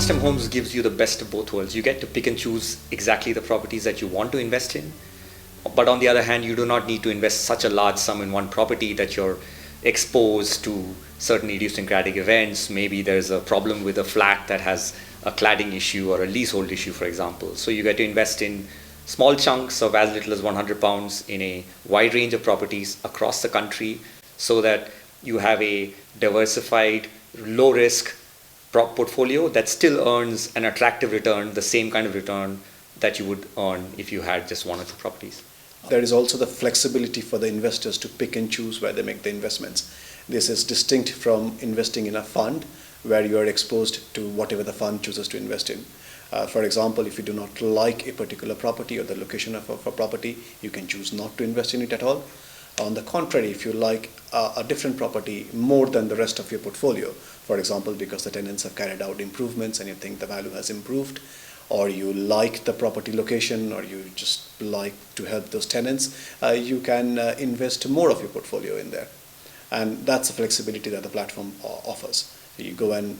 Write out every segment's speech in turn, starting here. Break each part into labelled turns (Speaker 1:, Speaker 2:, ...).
Speaker 1: OnStep Homes gives you the best of both worlds. You get to pick and choose exactly the properties that you want to invest in. But on the other hand, you do not need to invest such a large sum in one property that you're exposed to certain idiosyncratic events. Maybe there's a problem with a flat that has a cladding issue or a leasehold issue, for example. So you get to invest in small chunks of as little as £100 in a wide range of properties across the country, so that you have a diversified, low risk portfolio that still earns an attractive return, the same kind of return that you would earn if you had just one or two properties.
Speaker 2: There is also the flexibility for the investors to pick and choose where they make the investments. This is distinct from investing in a fund where you are exposed to whatever the fund chooses to invest in. For example, if you do not like a particular property or the location of a property, you can choose not to invest in it at all. On the contrary, if you like a different property more than the rest of your portfolio, for example, because the tenants have carried out improvements and you think the value has improved, or you like the property location, or you just like to help those tenants, you can invest more of your portfolio in there. And that's the flexibility that the platform offers. You go and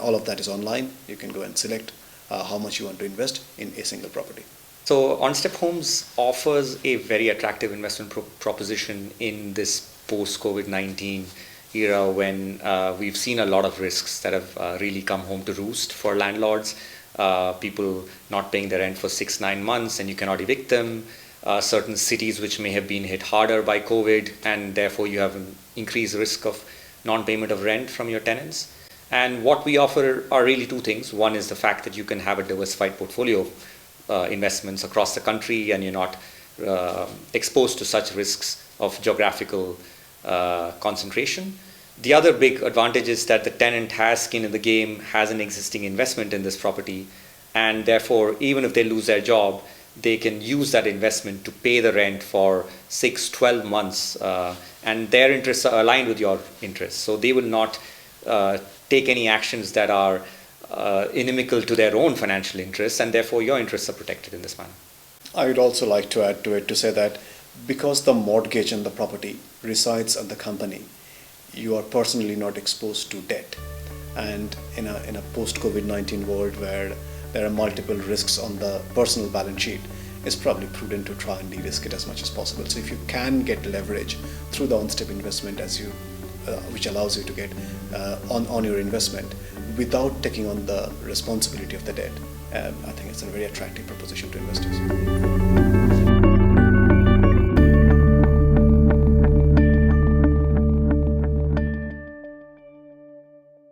Speaker 2: all of that is online. You can go and select how much you want to invest in a single property.
Speaker 1: So OnStep Homes offers a very attractive investment proposition in this post-COVID-19 era when we've seen a lot of risks that have really come home to roost for landlords. People not paying their rent for 6-9 months and you cannot evict them. Certain cities which may have been hit harder by COVID, and therefore you have an increased risk of non-payment of rent from your tenants. And what we offer are really two things. One is the fact that you can have a diversified portfolio of investments across the country, and you're not exposed to such risks of geographical concentration. The other big advantage is that the tenant has skin in the game, has an existing investment in this property, and therefore even if they lose their job, they can use that investment to pay the rent for 6-12 months, and their interests are aligned with your interests. So they will not take any actions that are inimical to their own financial interests, and therefore your interests are protected in this manner.
Speaker 2: I would also like to add to it to say that because the mortgage and the property resides at the company, you are personally not exposed to debt. And in a post-COVID-19 world where there are multiple risks on the personal balance sheet, it's probably prudent to try and de-risk it as much as possible. So if you can get leverage through the OnStep investment which allows you to get on your investment without taking on the responsibility of the debt, I think it's a very attractive proposition to investors.